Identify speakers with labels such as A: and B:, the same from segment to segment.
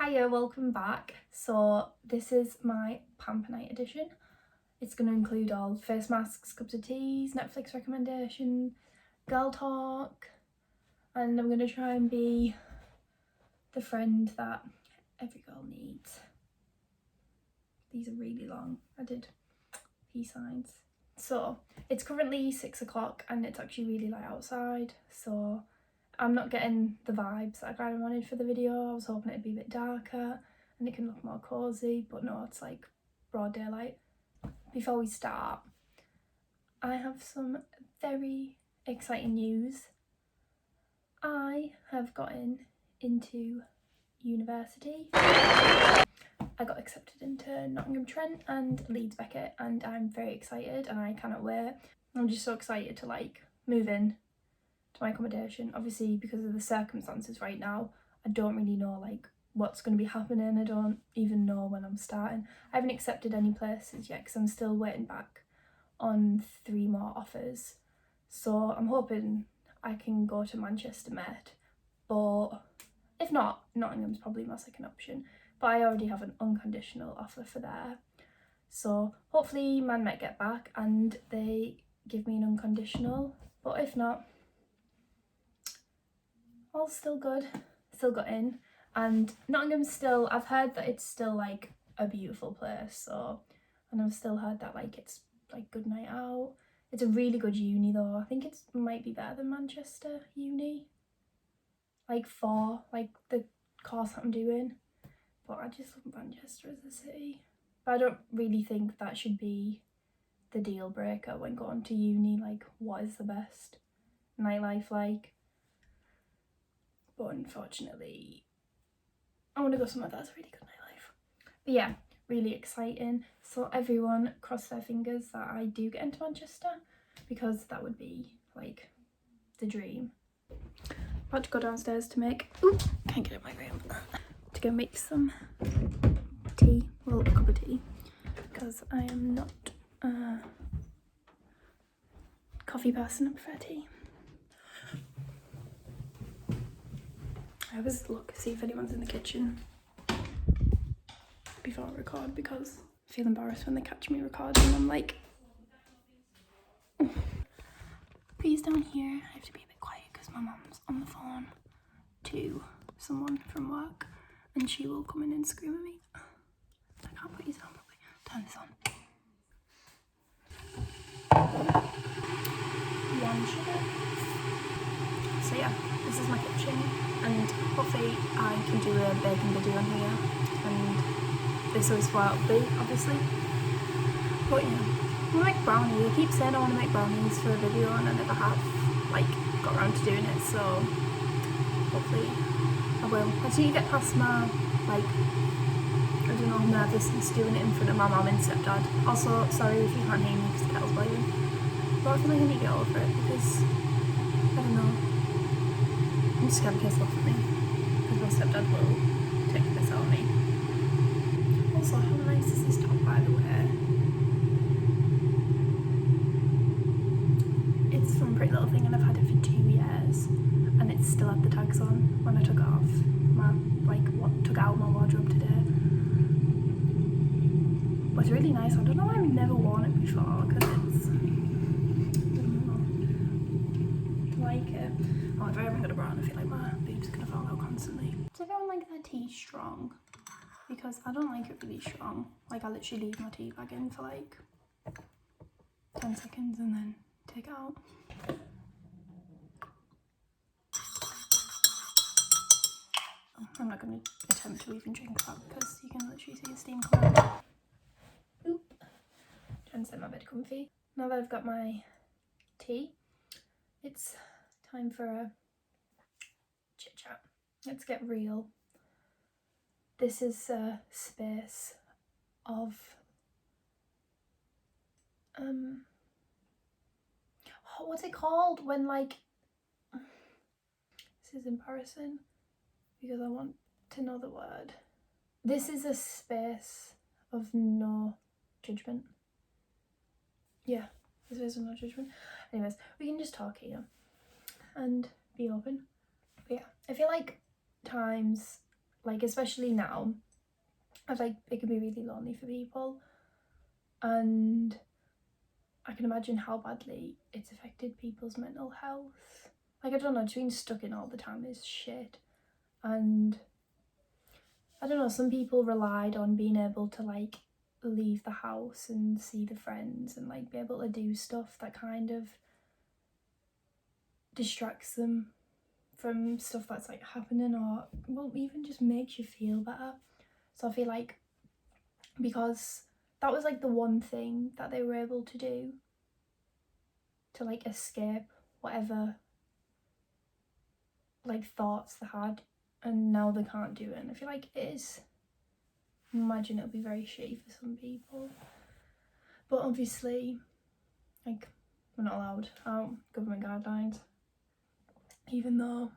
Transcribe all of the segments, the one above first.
A: Hiya, welcome back. So this is my Pamper night edition. It's going to include all face masks, cups of teas, Netflix recommendation, girl talk, and I'm going to try and be the friend that every girl needs. These are really long. I did peace signs. So it's currently 6 o'clock and it's actually really light outside, so I'm not getting the vibes that I kind of wanted for the video. I was hoping it'd be a bit darker and it can look more cozy, but no, it's like broad daylight. Before we start, I have some very exciting news. I have gotten into university. I got accepted into Nottingham Trent and Leeds Beckett and I'm very excited and I cannot wait. I'm just so excited to like move in to my accommodation. Obviously, because of the circumstances right now, I don't really know like what's going to be happening. I don't even know when I'm starting. I haven't accepted any places yet because I'm still waiting back on 3 more offers. So I'm hoping I can go to Manchester Met, but if not, Nottingham's probably my second option. But I already have an unconditional offer for there. So hopefully Man Met get back and they give me an unconditional. But if not, all's still good. Still got in. And Nottingham's still, I've heard that it's still like a beautiful place. So, and I've still heard that like it's like good night out. It's a really good uni though. I think it might be better than Manchester uni. Like for like the course that I'm doing. But I just love Manchester as a city. But I don't really think that should be the deal breaker when going to uni. Like, what is the best nightlife like? But unfortunately, I want to go somewhere that's really good nightlife. But yeah, really exciting. So everyone cross their fingers that I do get into Manchester, because that would be like the dream. About to go downstairs to make, can't get in my room, to go make some tea, well, a cup of tea, because I am not a coffee person, I prefer tea. I always look, see if anyone's in the kitchen before I record, because I feel embarrassed when they catch me recording and I'm like, please down here, I have to be a bit quiet because my mum's on the phone to someone from work and she will come in and scream at me. I can't put these on properly. Turn this on. 1 sugar. So yeah, this is my kitchen and hopefully I can do a baking video on here and this is what it'll be, obviously. But yeah, I want to make brownies. I keep saying I want to make brownies for a video and I never have like got around to doing it, so hopefully I will. I just need to get past my like, I don't know, nervousness doing it in front of my mum and stepdad. Also, sorry if you can't hear me because the kettle's boiling. But I feel like I need to get over it because, I don't know, I'm just scared in case they laugh at me because my stepdad will take this out of me. Also, how nice is this top, by the way? It's from Pretty Little Thing and I've had it for 2 years and it's still had the tags on when I took it off my, like, what took out my wardrobe today. But it's really nice. I don't know why I've never worn it before because it's, I don't know, I like it. Oh, if I haven't got a bra on, I feel like my boobs are gonna fall out constantly. Does everyone like their tea strong? Because I don't like it really strong. Like, I literally leave my tea bag in for like 10 seconds and then take it out. I'm not going to attempt to even drink that because you can literally see the steam coming out. Oop. Trying to set my bed comfy. Now that I've got my tea, it's time for a chit chat. Let's get real. This is a space of what's it called when like, this is embarrassing because I want to know the word. This is a space of no judgment. Yeah, this is no judgment. Anyways, we can just talk here and be open. But yeah, I feel like times like especially now, I feel like it can be really lonely for people, and I can imagine how badly it's affected people's mental health. Like, I don't know, just being stuck in all the time is shit. And I don't know, some people relied on being able to like leave the house and see the friends and like be able to do stuff that kind of distracts them from stuff that's like happening, or well, even just makes you feel better. So I feel like because that was like the one thing that they were able to do to like escape whatever like thoughts they had, and now they can't do it, and I feel like it is, imagine it'll be very shitty for some people. But obviously, like, we're not allowed out government guidelines, even though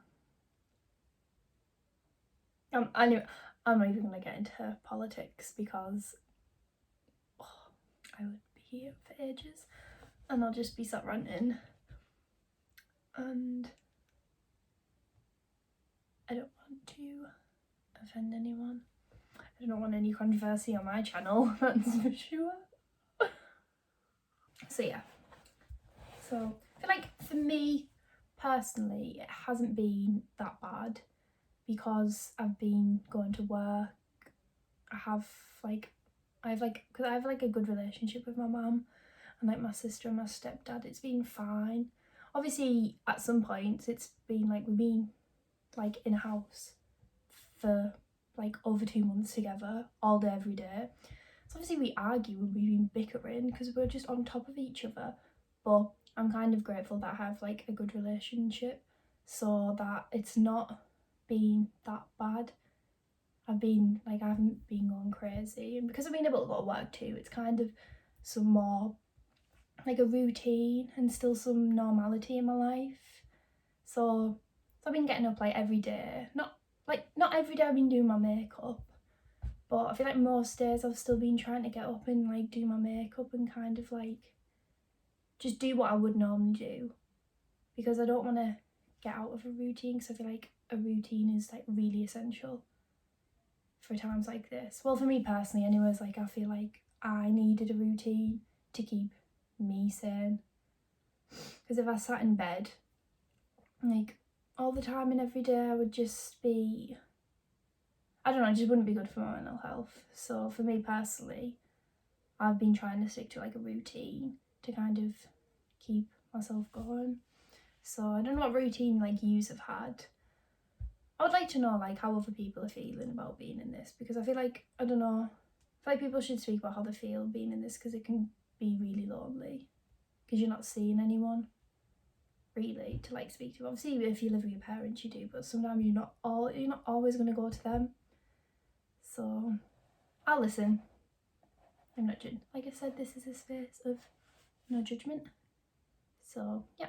A: anyway, I'm not even gonna get into politics because I would be here for ages and I'll just be sat ranting, and I don't want to offend anyone. I don't want any controversy on my channel, that's for sure. So yeah, so I feel like for me personally it hasn't been that bad because I've been going to work. Because I have like a good relationship with my mum and like my sister and my stepdad. It's been fine. Obviously at some points it's been like we've been like in a house for like over 2 months together all day every day. So obviously we argue and we've been bickering because we're just on top of each other, but I'm kind of grateful that I have like a good relationship so that it's not been that bad. I haven't been going crazy, and because I've been able to go to work too, it's kind of some more like a routine and still some normality in my life. So I've been getting up like every day. Not every day I've been doing my makeup, but I feel like most days I've still been trying to get up and like do my makeup and kind of like just do what I would normally do, because I don't want to get out of a routine, because I feel like a routine is like really essential for times like this. Well, for me personally anyways, like I feel like I needed a routine to keep me sane, because if I sat in bed like all the time and every day, I would just be, I don't know, it just wouldn't be good for my mental health. So for me personally, I've been trying to stick to like a routine to kind of keep myself going. So I don't know what routine like yous have had. I would like to know like how other people are feeling about being in this, because I feel like, I don't know, I feel like people should speak about how they feel being in this, because it can be really lonely because you're not seeing anyone really to like speak to. Obviously if you live with your parents you do, but sometimes you're not always going to go to them. So I'll listen. I'm not judging. Like I said, this is a space of no judgment. So yeah,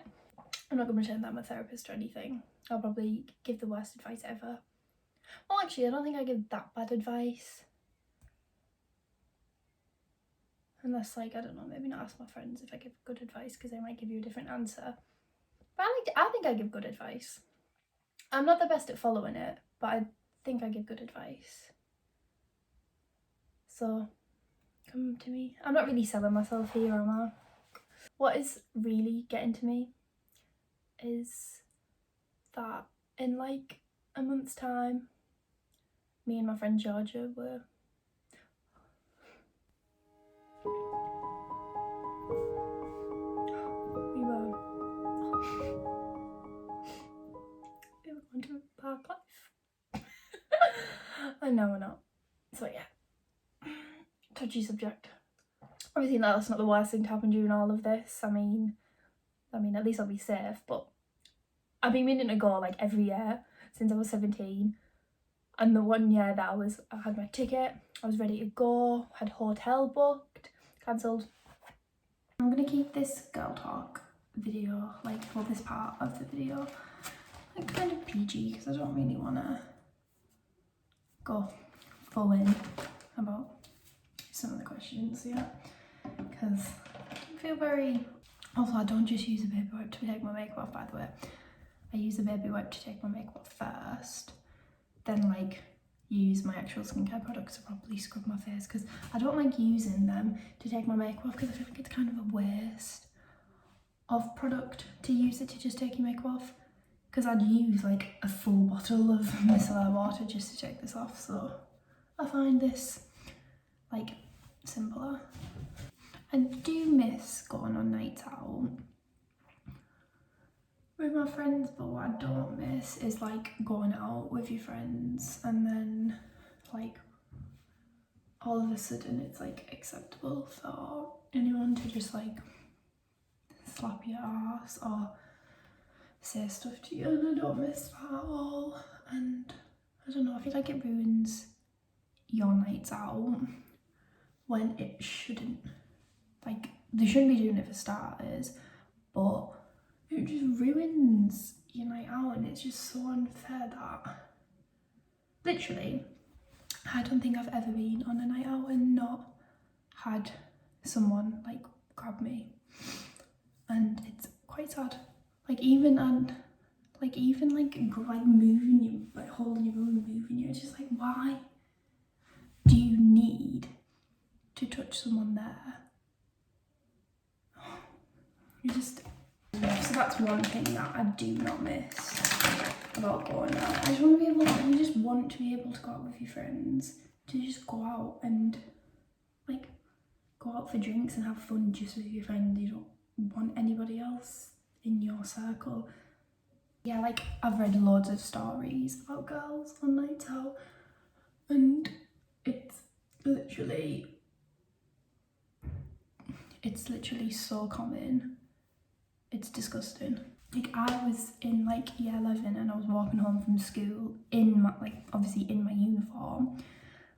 A: I'm not going to pretend that I'm a therapist or anything. I'll probably give the worst advice ever. Well, actually, I don't think I give that bad advice. Unless, like, I don't know, maybe not ask my friends if I give good advice, because they might give you a different answer. But I think I give good advice. I'm not the best at following it, but I think I give good advice. So, come to me. I'm not really selling myself here, am I? What is really getting to me is that in like a month's time, me and my friend Georgia were going to park life. And no, we're not. So yeah, touchy subject. Obviously that's not the worst thing to happen during all of this. I mean at least I'll be safe, but I've been meaning to go like every year since I was 17, and the one year that I had my ticket, I was ready to go, had hotel booked, cancelled. I'm gonna keep this girl talk video, like, well, this part of the video, like kind of PG, because I don't really want to go full in about some of the questions, yeah, because I feel very, also I don't just use a baby wipe to take my makeup off, by the way. I use a baby wipe to take my makeup off first, then like use my actual skincare products to properly scrub my face, because I don't like using them to take my makeup off, because I feel like it's kind of a waste of product to use it to just take your makeup off, because I'd use like a full bottle of micellar water just to take this off. So I find this like simpler. I do miss going on nights out with my friends, but what I don't miss is like going out with your friends and then like all of a sudden it's like acceptable for anyone to just like slap your ass or say stuff to you, and I don't miss that at all. And I don't know, I feel like it ruins your nights out when it shouldn't. Like, they shouldn't be doing it for starters, but it just ruins your night out, and it's just so unfair that literally I don't think I've ever been on a night out and not had someone like grab me, and it's quite sad. Like even moving you, like holding you and moving you, it's just like, why do you need to touch someone there? You just, so that's one thing that I do not miss about going out. I just want to be able to, you just want to be able to go out with your friends, to just go out and like go out for drinks and have fun just with your friends. You don't want anybody else in your circle. Yeah, like I've read loads of stories about girls on nights out, and it's literally so common. It's disgusting. Like I was in like year 11 and I was walking home from school in my, like obviously in my uniform,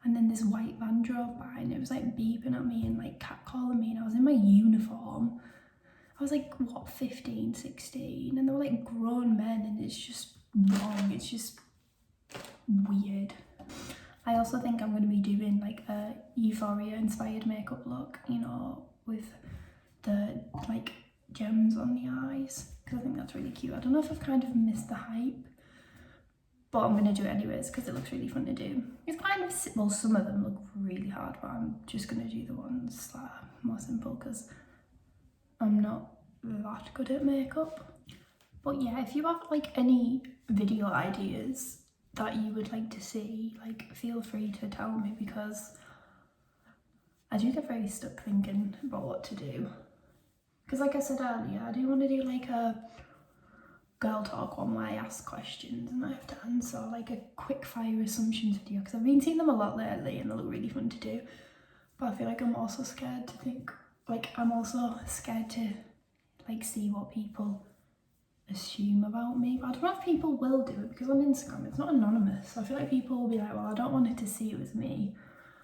A: and then this white van drove by and it was like beeping at me and like catcalling me, and I was in my uniform. I was like, what, 15, 16, and they were like grown men, and it's just wrong. It's just weird. I also think I'm going to be doing like a Euphoria inspired makeup look, you know, with the like gems on the eyes, because I think that's really cute. I don't know if I've kind of missed the hype, but I'm going to do it anyways because it looks really fun to do. It's kind of, well, some of them look really hard, but I'm just going to do the ones that are more simple because I'm not that good at makeup. But yeah, if you have like any video ideas that you would like to see, like feel free to tell me, because I do get very stuck thinking about what to do. Because like I said earlier, I do want to do like a girl talk one where I ask questions and I have to answer, like a quick fire assumptions video, because I've been seeing them a lot lately and they look really fun to do. But I feel like I'm also scared to think, like I'm also scared to like see what people assume about me. But I don't know if people will do it, because on Instagram it's not anonymous. I feel like people will be like, well, I don't want it to see it was me,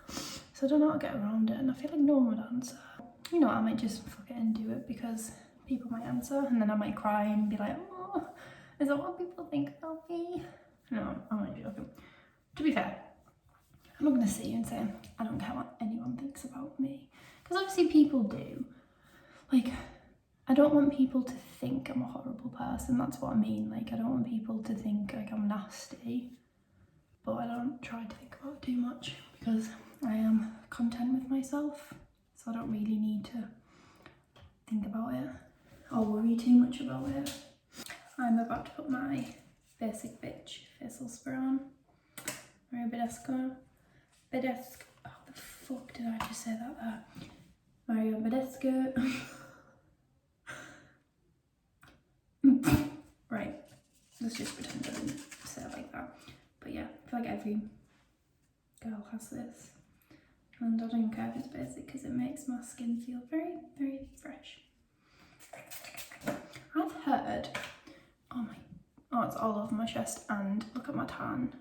A: so I don't know how to get around it. And I feel like no one would answer. You know, I might just fuck it and do it because people might answer, and then I might cry and be like, oh, is that what people think about me? No, I'm not joking. To be fair, I'm not going to sit here and say I don't care what anyone thinks about me, because obviously people do. Like, I don't want people to think I'm a horrible person, that's what I mean. Like, I don't want people to think like I'm nasty, but I don't try to think about it too much because I am content with myself, so I don't really need to think about it or worry too much about it. I'm about to put my Basic Bitch facial spray on. Mario Badescu. How the fuck did I just say that there? Mario Badescu. Right, let's just pretend I didn't say it like that. But yeah, I feel like every girl has this, and I don't care if it's basic because it makes my skin feel very, very fresh. I've heard, oh, it's all over my chest, and look at my tan.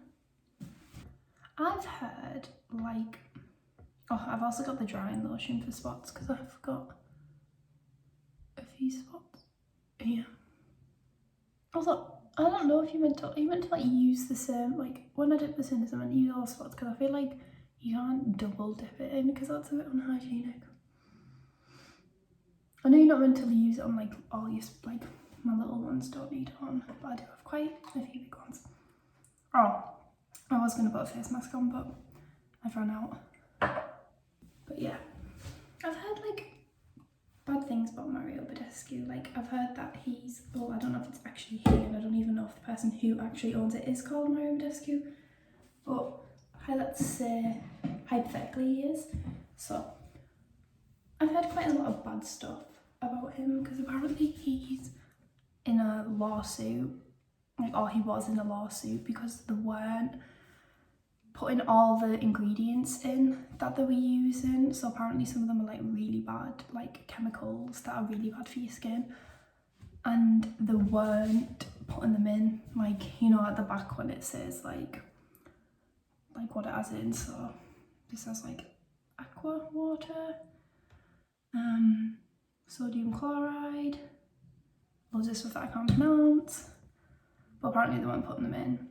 A: I've heard like, oh, I've also got the drying lotion for spots because I've got a few spots. Yeah. Also, I don't know if you meant to like use the same, like when I dip this in, I meant to use all spots, because I feel like you can't double dip it in because that's a bit unhygienic. I know you're not meant to use it on like all your, like my little ones don't need it on, but I do have quite a few big ones. Oh, I was going to put a face mask on, but I've run out. But yeah, I've heard like bad things about Mario Badescu. Like I've heard that he's, well, I don't know if it's actually he, and I don't even know if the person who actually owns it is called Mario Badescu, but let's say hypothetically he is. So I've heard quite a lot of bad stuff about him, because apparently he's in a lawsuit, like, or he was in a lawsuit because they weren't putting all the ingredients in that they were using. So apparently some of them are like really bad, like chemicals that are really bad for your skin, and they weren't putting them in, like, you know, at the back when it says like what it has in. So this has like aqua water, sodium chloride, loads of stuff that I can't pronounce, but apparently they weren't putting them in.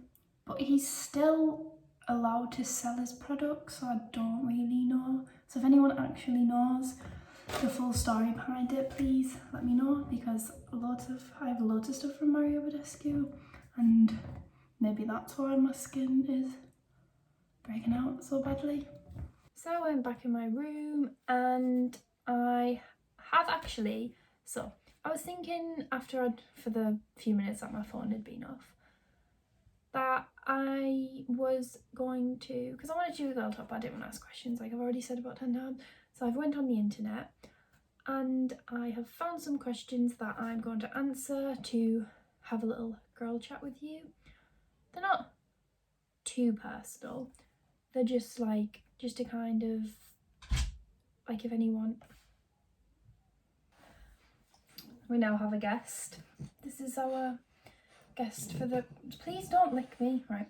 A: But he's still allowed to sell his products, so I don't really know. So if anyone actually knows the full story behind it, please let me know, because I have loads of stuff from Mario Badescu, and maybe that's why my skin is breaking out so badly. So I'm back in my room, and I have actually, so I was thinking for the few minutes that my phone had been off, that I was going to, because I wanted to do a girl talk, but I didn't want to ask questions, like I've already said about 10 times. So I've went on the internet and I have found some questions that I'm going to answer to have a little girl chat with you. They're not too personal, they're just to kind of, like, if anyone, we now have a guest. This is our guest for the, please don't lick me, right?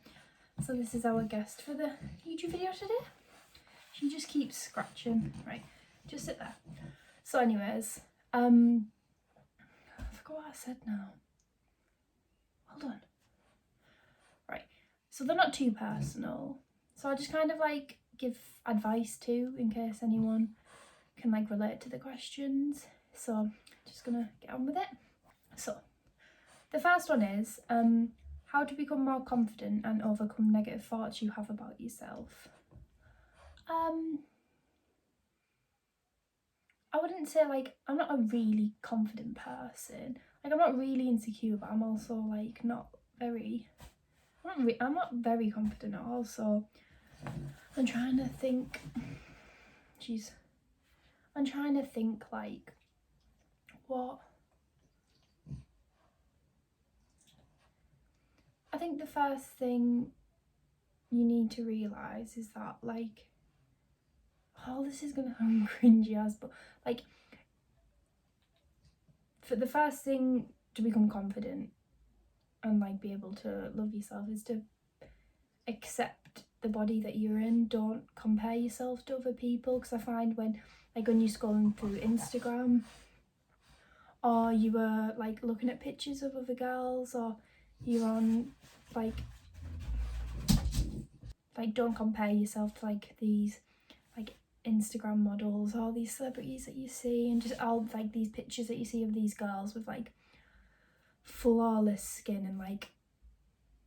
A: So this is our guest for the YouTube video today. She just keeps scratching, right? Just sit there. So anyways, I forgot what I said now. Hold on. Right, so they're not too personal. So I just kind of like give advice too, in case anyone can like relate to the questions. So I'm just gonna get on with it. So the first one is, how to become more confident and overcome negative thoughts you have about yourself. I wouldn't say, like, I'm not a really confident person. Like, I'm not really insecure, but I'm also like I'm not very confident at all. So I'm trying to think. I'm trying to think like what. I think the first thing you need to realise is that, like, oh, this is gonna sound cringy as, but like, for the first thing to become confident and like be able to love yourself is to accept the body that you're in. Don't compare yourself to other people, because I find when you're scrolling through Instagram, or you were like looking at pictures of other girls, or you're on like don't compare yourself to like these like Instagram models, all these celebrities that you see, and just all like these pictures that you see of these girls with like flawless skin and like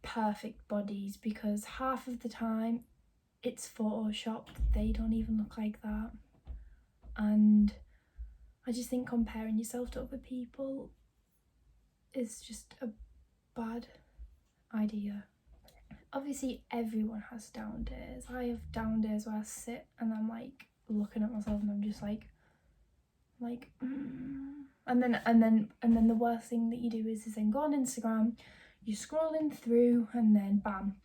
A: perfect bodies, because half of the time it's photoshopped. They don't even look like that. And I just think comparing yourself to other people is just a bad idea. Obviously everyone has down days. I have down days where I sit and I'm like looking at myself and I'm just like and then the worst thing that you do is then go on Instagram, you're scrolling through, and then bam,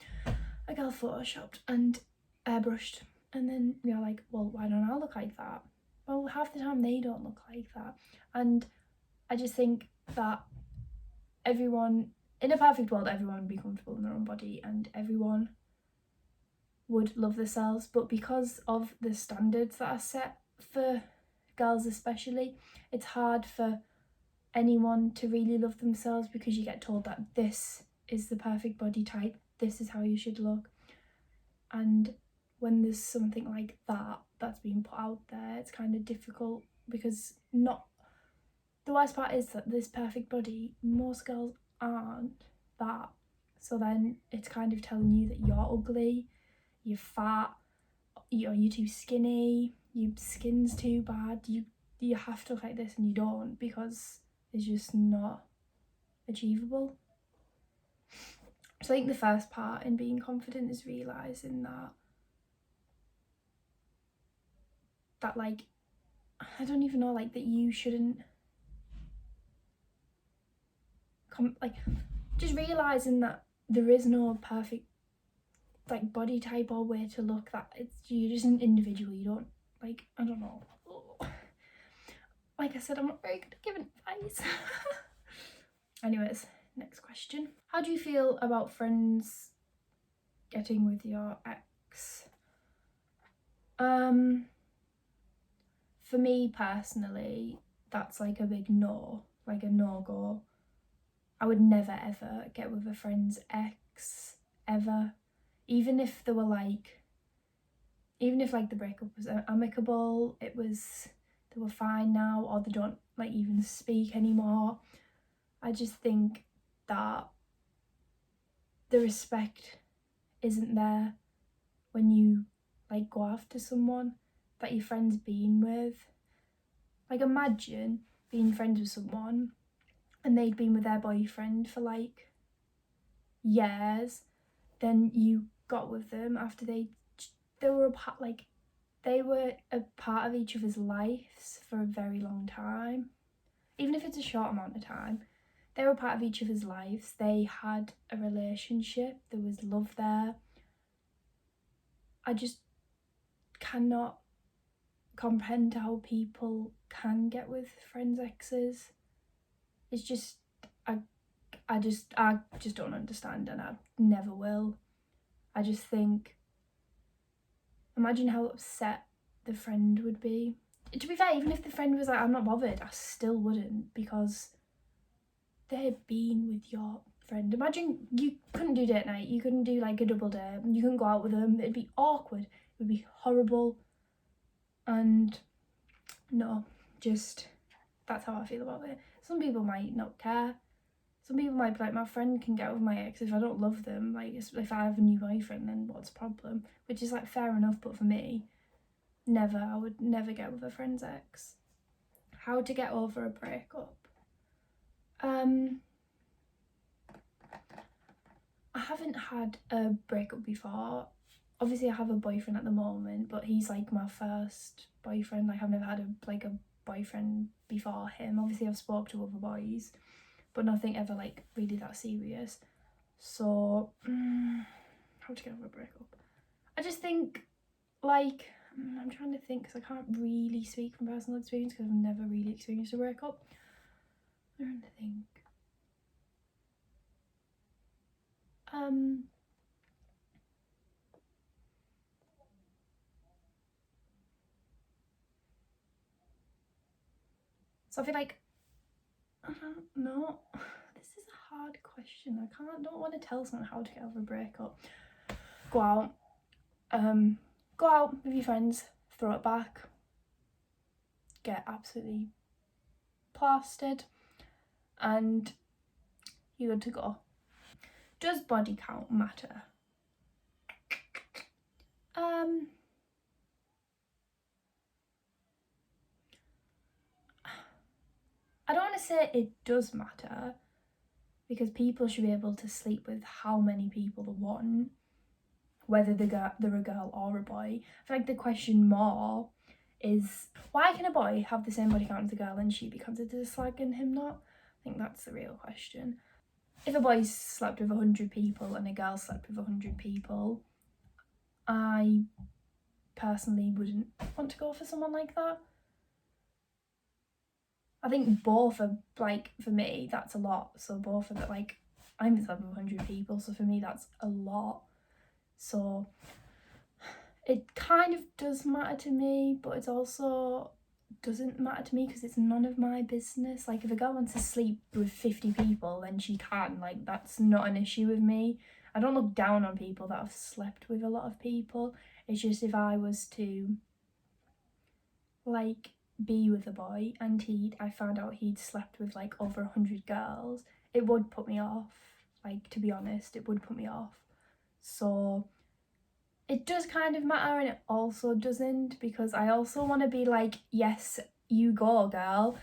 A: a girl photoshopped and airbrushed, and then you're like, well, why don't I look like that? Well, half the time they don't look like that. And I just think that everyone, in a perfect world, everyone would be comfortable in their own body and everyone would love themselves, but because of the standards that are set for girls especially, it's hard for anyone to really love themselves, because you get told that this is the perfect body type, this is how you should look. And when there's something like that that's being put out there, it's kind of difficult, because the worst part is that this perfect body, most girls aren't that. So then it's kind of telling you that you're ugly, you're fat, you're too skinny, your skin's too bad, you have to look like this and you don't, because it's just not achievable. So I think the first part in being confident is realising that like, I don't even know, like that you shouldn't like, just realising that there is no perfect like body type or way to look, that you're just an individual, you don't, like, I don't know. Like I said, I'm not very good at giving advice. Anyways, next question. How do you feel about friends getting with your ex? For me personally, that's like a big no, like a no-go. I would never ever get with a friend's ex, ever. Even if they were like, even if like the breakup was amicable, they were fine now, or they don't like even speak anymore. I just think that the respect isn't there when you like go after someone that your friend's been with. Like, imagine being friends with someone and they'd been with their boyfriend for like years, then you got with them after they were a part of each other's lives for a very long time. Even if it's a short amount of time, they were part of each other's lives. They had a relationship, there was love there. I just cannot comprehend how people can get with friends' exes. It's just, I just don't understand, and I never will. I just think, imagine how upset the friend would be. To be fair, even if the friend was like, I'm not bothered, I still wouldn't, because they've been with your friend. Imagine you couldn't do date night, you couldn't do like a double date, you couldn't go out with them, it'd be awkward, it would be horrible. And no, just, that's how I feel about it. Some people might not care. Some people might be like, my friend can get with my ex if I don't love them. Like, if I have a new boyfriend, then what's the problem? Which is like fair enough, but for me, never. I would never get with a friend's ex. How to get over a breakup? I haven't had a breakup before. Obviously, I have a boyfriend at the moment, but he's like my first boyfriend. Like, I've never had a boyfriend before him. Obviously, I've spoke to other boys, but nothing ever like really that serious. So, how to get over a breakup? I just think, like, I'm trying to think, because I can't really speak from personal experience because I've never really experienced a breakup. I'm trying to think. So I feel like, I don't know. This is a hard question. I don't want to tell someone how to get over a breakup. Go out with your friends, throw it back, get absolutely plastered, and you're good to go. Does body count matter? I don't want to say it does matter, because people should be able to sleep with how many people they want, whether they're a girl or a boy. I feel like the question more is, why can a boy have the same body count as a girl and she be considered a slag and him not? I think that's the real question. If a boy slept with 100 people and a girl slept with 100 people, I personally wouldn't want to go for someone like that. I think both are, like, for me, that's a lot. So both are, like, I'm slept with 100 people, so for me that's a lot. So it kind of does matter to me, but it also doesn't matter to me because it's none of my business. Like, if a girl wants to sleep with 50 people, then she can. Like, that's not an issue with me. I don't look down on people that have slept with a lot of people. It's just, if I was to, like, be with a boy and I found out he'd slept with like over 100 girls, it would put me off. like, to be honest, it would put me off. So it does kind of matter, and it also doesn't, because I also want to be like, yes, you go girl,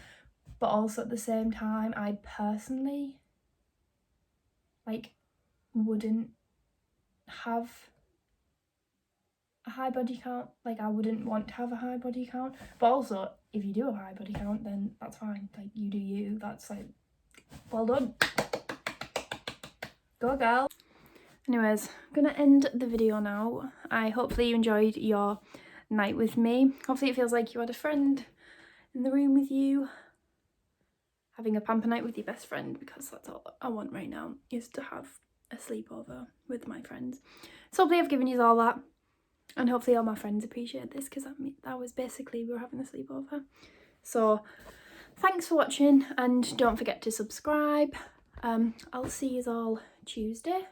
A: but also at the same time I personally like wouldn't have a high body count. Like, I wouldn't want to have a high body count, but also if you do a high body count, then that's fine. Like, you do you. That's like, well done, go girl. Anyways, I'm gonna end the video now. Hopefully you enjoyed your night with me. Hopefully it feels like you had a friend in the room with you, having a pamper night with your best friend, because that's all I want right now, is to have a sleepover with my friends. So hopefully I've given you all that, and hopefully all my friends appreciate this, because that was basically, we were having a sleepover. So thanks for watching, and don't forget to subscribe. I'll see you all Tuesday